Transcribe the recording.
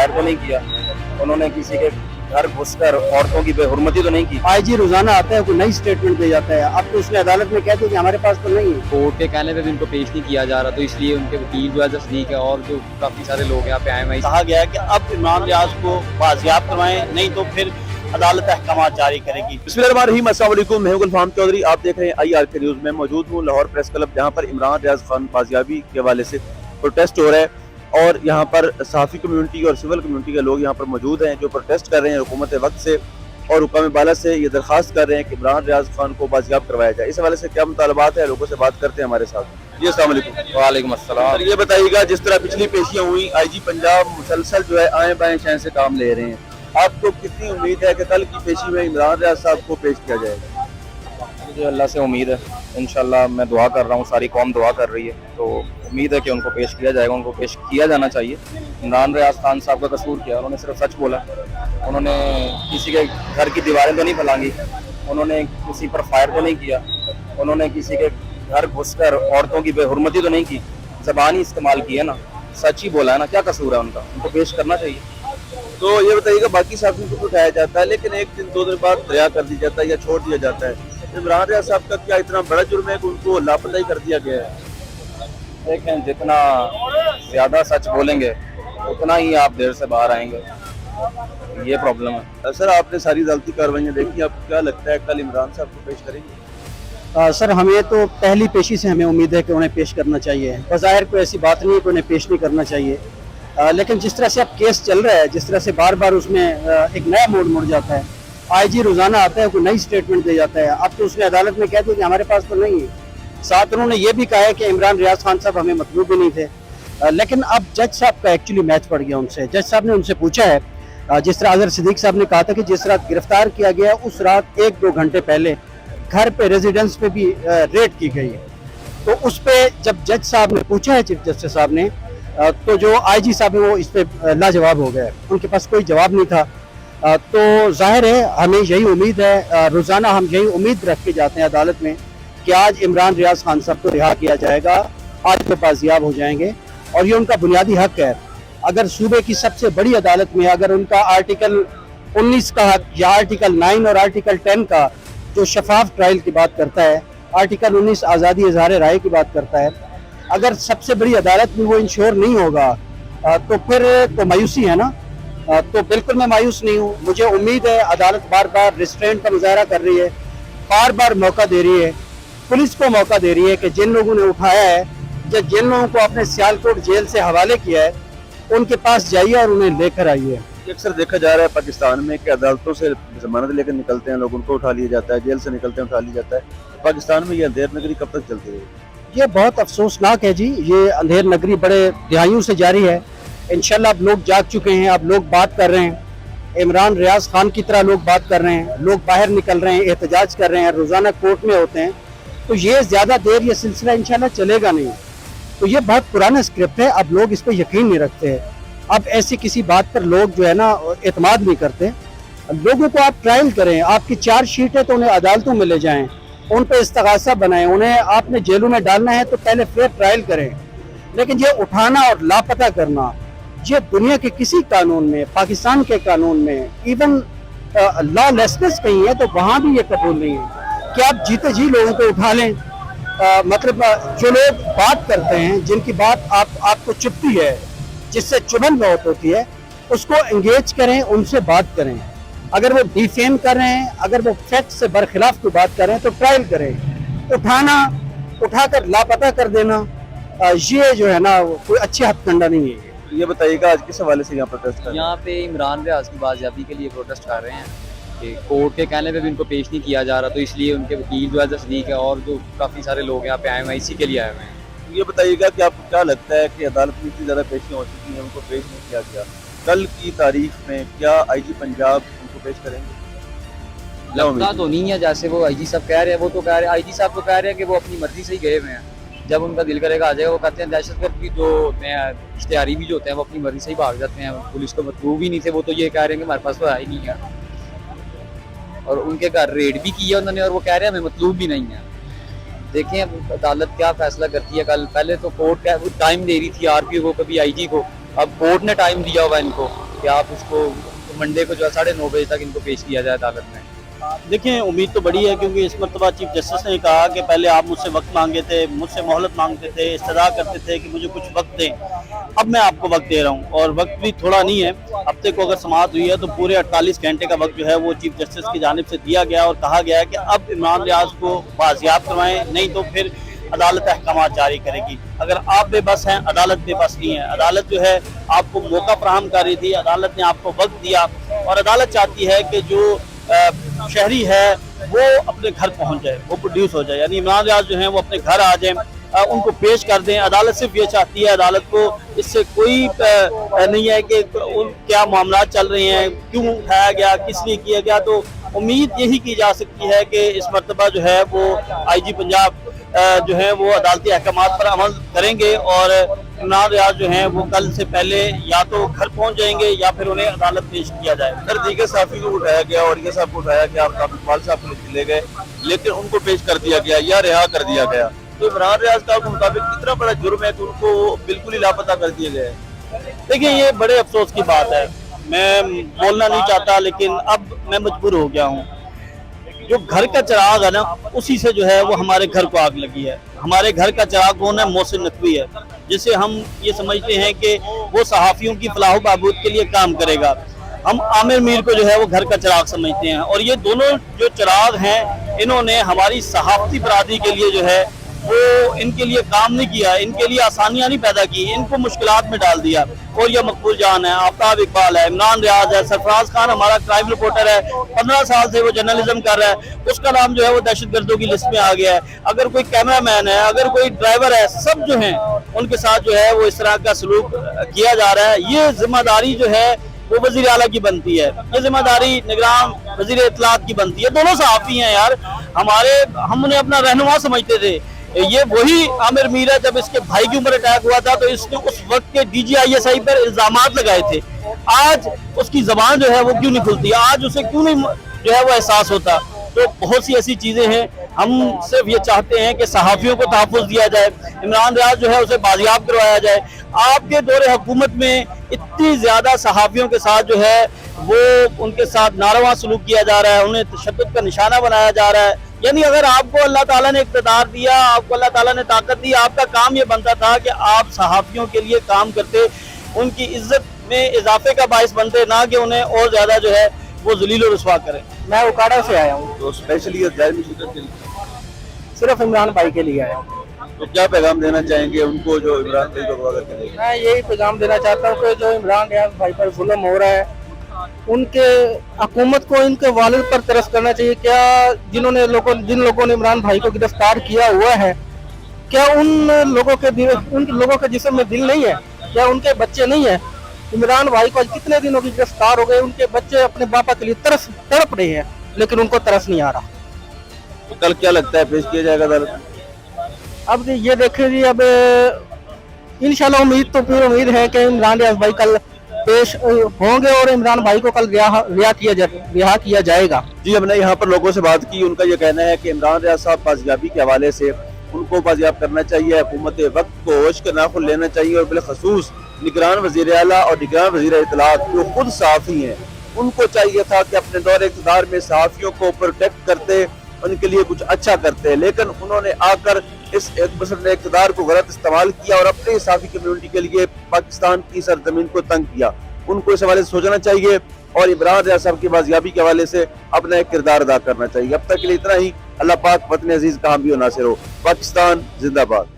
Fire तो नहीं किया, उन्होंने किसी के घर घुसकर औरतों की बेहुरमती तो नहीं की। आईजी रोजाना आता है, कोई नई स्टेटमेंट दे जाता है। अब तो उसने अदालत में कह दिया कि हमारे पास तो नहीं है। कोर्ट के कहने पे भी उनको पेश नहीं किया जा रहा, तो इसलिए उनके वकील जो है तस्दीक है और जो काफ़ी सारे लोग यहाँ पे आए हुए हैं। कहा गया है कि अब इमरान रियाज को बाजियाब करवाएं, नहीं तो फिर अदालत अहकाम जारी करेगी। बिस्मिल्लाहिर्रहमानिर्रहीम, अस्सलाम वालेकुम, मैं हूं गुलफाम चौधरी। आप देख रहे हैं IRK न्यूज़ में। मौजूद हूं लाहौर प्रेस क्लब, जहां पर इमरान रियाज खान बाजियाबी के हवाले से प्रोटेस्ट हो रहा है और यहाँ पर सहाफ़ी कम्यूनिटी और सिविल कम्यूनिटी के लोग यहाँ पर मौजूद हैं जो प्रोटेस्ट कर रहे हैं हुकूमत वक्त से और हुक्म बाला से ये दरख्वास्त कर रहे हैं कि इमरान रियाज खान को बाजियाब करवाया जाए। इस हवाले से क्या मुतालबात है, लोगों से बात करते हैं हमारे साथ। जी अस्सलाम वालेकुम। वालेकुम अस्सलाम। ये बताइएगा, जिस तरह पिछली पेशियाँ हुई, IG पंजाब मुसलसल जो है आए बाएं शहर से काम ले रहे हैं, आपको कितनी उम्मीद है कि कल की पेशी में इमरान रियाज साहब को पेश किया जाएगा? मुझे अल्लाह से उम्मीद है, इंशाल्लाह मैं दुआ कर रहा हूँ, सारी कौम दुआ कर रही है, तो उम्मीद है कि उनको पेश किया जाएगा, उनको पेश किया जाना चाहिए। इमरान रियाज खान साहब का कसूर किया, उन्होंने सिर्फ सच बोला, उन्होंने किसी के घर की दीवारें तो नहीं फैलांगी, उन्होंने किसी पर फायर तो नहीं किया, उन्होंने किसी के घर घुसकर औरतों की बेहुरमती तो नहीं की, ज़बान ही इस्तेमाल की है ना, सच ही बोला है ना, क्या कसूर है उनका, उनको पेश करना चाहिए। तो ये बताइएगा, बाकी साथियों को उठाया जाता है लेकिन एक दिन दो दिन बाद रिहा कर दिया जाता है या छोड़ दिया जाता है। इमरान रियाज साहब का क्या इतना बड़ा जुर्म है कि उनको लापरवाही कर दिया गया है? देखें, जितना ज़्यादा सच बोलेंगे उतना ही आप देर से बाहर आएंगे, ये प्रॉब्लम है। सर, आपने सारी अदालती कार्रवाइयाँ देखी, आपको क्या लगता है कल इमरान साहब को पेश करेंगे? सर, हमें तो पहली पेशी से हमें उम्मीद है कि उन्हें पेश करना चाहिए। बज़ाहिर कोई ऐसी बात नहीं है कि उन्हें पेश नहीं करना चाहिए, लेकिन जिस तरह से अब केस चल रहा है, जिस तरह से बार बार उसमें एक नया मोड़ मुड़ जाता है, IG रोजाना आता है, कोई नई स्टेटमेंट दे जाता है। अब तो उसने अदालत में कह दिया कि हमारे पास तो नहीं है। साथ उन्होंने ये भी कहा है कि इमरान रियाज खान साहब हमें मतलूब भी नहीं थे, लेकिन अब जज साहब का एक्चुअली मैच पड़ गया उनसे। जज साहब ने उनसे पूछा है, जिस तरह अजहर सिद्दीक साहब ने कहा था कि जिस रात गिरफ्तार किया गया उस रात 1-2 घंटे पहले घर पे रेजिडेंस पे भी रेड की गई है। तो उस पर जब जज साहब ने पूछा है, चीफ जस्टिस साहब ने, तो जो IG साहब है वो इस पर लाजवाब हो गए, उनके पास कोई जवाब नहीं था। तो जाहिर है हमें यही उम्मीद है, रोज़ाना हम यही उम्मीद रख के जाते हैं अदालत में कि आज इमरान रियाज खान साहब को रिहा किया जाएगा, आज वो बाजियाब हो जाएंगे और ये उनका बुनियादी हक है। अगर सूबे की सबसे बड़ी अदालत में अगर उनका आर्टिकल 19 का हक या आर्टिकल 9 और आर्टिकल 10 का जो शफाफ ट्रायल की बात करता है, आर्टिकल 19 आज़ादी इज़हार राय की बात करता है, अगर सबसे बड़ी अदालत में वो इंश्योर नहीं होगा तो फिर तो मायूसी है ना। तो बिल्कुल मैं मायूस नहीं हूँ। मुझे उम्मीद है अदालत बार बार रिस्ट्रेंट का मुजाहरा कर रही है, बार बार मौका दे रही है, पुलिस को मौका दे रही है कि जिन लोगों ने उठाया है, जिन लोगों को अपने सियालकोट जेल से हवाले किया है, उनके पास जाइए और उन्हें लेकर आइए। अक्सर देखा जा रहा है पाकिस्तान में कि अदालतों से जमानत लेकर निकलते हैं लोग, उनको उठा लिया जाता है, जेल से निकलते हैं उठा लिया जाता है। पाकिस्तान में ये अंधेर नगरी कब तक चलती रहेगी? ये बहुत अफसोसनाक है जी। ये अंधेर नगरी बड़े दिहाइयों से जारी है। इंशाल्लाह अब लोग जाग चुके हैं, अब लोग बात कर रहे हैं, इमरान रियाज खान की तरह लोग बात कर रहे हैं, लोग बाहर निकल रहे हैं, एहतजाज कर रहे हैं, रोज़ाना कोर्ट में होते हैं। तो ये ज़्यादा देर ये सिलसिला इंशाल्लाह चलेगा नहीं। तो ये बहुत पुराना स्क्रिप्ट है, अब लोग इस पर यकीन नहीं रखते हैं। अब ऐसी किसी बात पर लोग जो है ना एतमाद नहीं करते। लोगों को आप ट्रायल करें, आपकी चार्जशीट है तो उन्हें अदालतों में ले जाएं, उन पर इस्तगासा बनाएं, उन्हें आपने जेलों में डालना है तो पहले फेयर ट्रायल करें। लेकिन ये उठाना और लापता करना, ये दुनिया के किसी कानून में, पाकिस्तान के कानून में, इवन लॉलेसनेस कहीं है तो वहाँ भी ये कबूल नहीं है कि आप जीते जी लोगों को उठा लें। मतलब जो लोग बात करते हैं, जिनकी बात आपको चुभती है, जिससे चुभन बहुत होती है, उसको एंगेज करें, उनसे बात करें। अगर वो डिफेम कर रहे हैं, अगर वो फैक्ट से बरखिलाफ कोई बात कर रहे हैं तो ट्रायल करें। उठाकर लापता कर देना, ये जो है ना कोई अच्छी हथकंडा नहीं है। ये बताइएगा, आज किस हवाले से यहाँ प्रोटेस्ट कर रहे हैं? यहाँ पे इमरान रियाज की बाजियाबी के लिए प्रोटेस्ट कर रहे हैं कि कोर्ट के कहने पे भी उनको पेश नहीं किया जा रहा, तो इसलिए उनके वकील जो है तस्दीक है और जो काफ़ी सारे लोग यहाँ पे आए हुए हैं, इसी के लिए आए हुए हैं। ये बताइएगा कि आपको क्या लगता है कि अदालत में इतनी ज़्यादा पेशियाँ हो चुकी हैं, उनको पेश नहीं किया गया, कल की तारीख में क्या IG पंजाब उनको पेश करेंगे? लगता तो नहीं है, जैसे वो IG साहब कह रहे हैं, वो तो कह रहे हैं, IG साहब तो कह रहे हैं कि वो अपनी मर्जी से ही गए हुए हैं, जब उनका दिल करेगा आ जाएगा। वो कहते हैं दहशतगर्द भी जो होते हैं, इश्तिहारी भी जो होते हैं, वो अपनी मर्जी से ही भाग जाते हैं, पुलिस को मतलूब ही नहीं थे, वो तो ये कह रहे हैं कि हमारे पास तो है ही नहीं है। और उनके घर रेड भी किया उन्होंने और वो कह रहे हैं हमें मतलूब भी नहीं है। देखें अब अदालत क्या फैसला करती है कल। पहले तो कोर्ट टाइम दे रही थी RPO को, कभी IG को, अब कोर्ट ने टाइम दिया हुआ इनको, कि आप उसको मंडे को जो है 9:30 बजे तक इनको पेश किया जाए अदालत में। देखिए उम्मीद तो बड़ी है, क्योंकि इस मरतबा चीफ जस्टिस ने कहा कि पहले आप मुझसे वक्त मांगे थे, मुझसे मोहलत मांगते थे, इस्तदा करते थे कि मुझे कुछ वक्त दें। अब मैं आपको वक्त दे रहा हूँ, और वक्त भी थोड़ा नहीं है। हफ्ते को अगर समाअत हुई है तो पूरे 48 घंटे का वक्त जो है वो चीफ जस्टिस की जानिब से दिया गया, और कहा गया है कि अब इमरान रियाज को बाजियाब करवाएं, नहीं तो फिर अदालत अहकाम जारी करेगी। अगर आप बेबस हैं, अदालत बेबस नहीं है। अदालत जो है आपको मौका फराहम कर रही थी, अदालत ने आपको वक्त दिया, और अदालत चाहती है कि जो शहरी है वो अपने घर पहुंच जाए, वो प्रोड्यूस हो जाए, यानी इमरान रियाज जो है वो अपने घर आ जाए, उनको पेश कर दें। अदालत सिर्फ ये चाहती है, अदालत को इससे कोई नहीं है कि क्या मामला चल रहे हैं, क्यों उठाया गया, किस लिए किया गया। तो उम्मीद यही की जा सकती है कि इस मरतबा जो है वो IG पंजाब जो है वो अदालती अहकामात पर अमल करेंगे, और इमरान रियाज जो हैं वो कल से पहले या तो घर पहुंच जाएंगे या फिर उन्हें अदालत पेश किया जाए। सर दीगर साफी को उठाया गया और ये साहब को उठाया गया, इकबाल साहब पुलिस ले गए, लेकिन उनको पेश कर दिया गया या रिहा कर दिया गया। तो इमरान रियाज का मुताबिक कितना बड़ा जुर्म है कि उनको बिल्कुल ही लापता कर दिए गए। देखिए ये बड़े अफसोस की बात है, मैं बोलना नहीं चाहता लेकिन अब मैं मजबूर हो गया हूँ। जो घर का चिराग है ना, उसी से जो है वो हमारे घर को आग लगी है। हमारे घर का चिराग कौन है? मोहसिन नकवी है, जिसे हम ये समझते हैं कि वो सहाफ़ियों की फलाह बहबूद के लिए काम करेगा। हम आमिर मीर को जो है वो घर का चिराग समझते हैं, और ये दोनों जो चिराग हैं इन्होंने हमारी सहाफ़ती बरादरी के लिए जो है वो इनके लिए काम नहीं किया, इनके लिए आसानियां नहीं पैदा की, इनको मुश्किलात में डाल दिया। और ये मकबूल जान है, आफ्ताब इकबाल है, इमरान रियाज है, सरफराज खान हमारा क्राइम रिपोर्टर है, 15 साल से वो जर्नलिज्म कर रहा है, उसका नाम जो है वो दहशतगर्दों की लिस्ट में आ गया है। अगर कोई कैमरामैन है, अगर कोई ड्राइवर है, सब जो है उनके साथ जो है वो इस तरह का सलूक किया जा रहा है। ये जिम्मेदारी जो है वो वजीर आला की बनती है, ये जिम्मेदारी निगरान वजीर इत्तलात की बनती है। दोनों सहाफ़ी हैं यार, हम उन्हें अपना रहनुमा समझते थे। ये वही आमिर मीर है, जब इसके भाई की उम्र अटैक हुआ था तो इसने उस वक्त के DGISI पर इल्जामात लगाए थे। आज उसकी जबान जो है वो क्यों नहीं खुलती, आज उसे क्यों नहीं जो है वो एहसास होता। तो बहुत सी ऐसी चीजें हैं, हम सिर्फ ये चाहते हैं कि सहाफ़ियों को तहफ़्फ़ुज़ दिया जाए, इमरान रियाज जो है उसे बाजियाब करवाया जाए। आपके दौरे हुकूमत में इतनी ज्यादा सहाफ़ियों के साथ जो है वो उनके साथ नारवा सलूक किया जा रहा है, उन्हें तशद्दुद का निशाना बनाया जा रहा है। यानी अगर आपको अल्लाह ताला ने इक़्तिदार दिया, आपको अल्लाह ताला ने ताकत दी, आपका काम ये बनता था कि आप सहाफ़ियों के लिए काम करते, उनकी इज्जत में इजाफे का बाइस बनते, ना कि उन्हें और ज्यादा जो है वो ज़लील और रुस्वा करें। मैं उकाड़ा से आया हूँ, तो स्पेशली सिर्फ इमरान भाई के लिए आया हूँ। तो क्या पैगाम देना चाहेंगे उनको जो इमरान भाई को अगवा करके देंगे? मैं यही पैगाम देना चाहता हूँ कि जो इमरान रियाज भाई पर जुल्म हो रहा है, उनके हुकूमत को इनके वालिद पर तरस करना चाहिए। क्या जिन लोगों ने इमरान भाई को गिरफ्तार किया हुआ है, क्या उन लोगों के जिस्म में दिल नहीं है? क्या उनके बच्चे नहीं है? इमरान भाई को आज कितने दिनों की गिरफ्तार हो गए, उनके बच्चे अपने बापा के लिए तड़प रहे हैं, लेकिन उनको तरस नहीं आ रहा। तो कल क्या लगता है पेश किया जाएगा अदालत में? अब ये देखे जी, अब इंशाल्लाह उम्मीद तो पूरी उम्मीद है कि इमरान रियाज भाई कल पेश होंगे और इमरान भाई को कल रिहा किया जाएगा। जी, हमने यहाँ पर लोगों से बात की, उनका ये कहना है कि इमरान रियाज साहब बाजियाबी के हवाले से उनको बाजियाब करना चाहिए, हुकूमत वक्त को होश का नाखुन लेना चाहिए, और बिलखसूस निगरान वज़ीर आला और निगरान वज़ीर इत्तलात जो खुद सहाफ़ी हैं, उनको चाहिए था कि अपने दौरे इक़्तिदार में सहाफ़ियों को प्रोटेक्ट करते, उनके लिए कुछ अच्छा करते, लेकिन उन्होंने आकर इस इक़्तिदार को गलत इस्तेमाल किया और अपने सहाफ़ी कम्युनिटी के लिए पाकिस्तान की सरजमीन को तंग किया। उनको इस हवाले से सोचना चाहिए और इमरान रियाज साहब की बाजियाबी के हवाले से अपना एक किरदार अदा करना चाहिए। अब तक के लिए इतना ही। अल्लाह पाक वतन अजीज का हामी और नासिर हो। पाकिस्तान जिंदाबाद।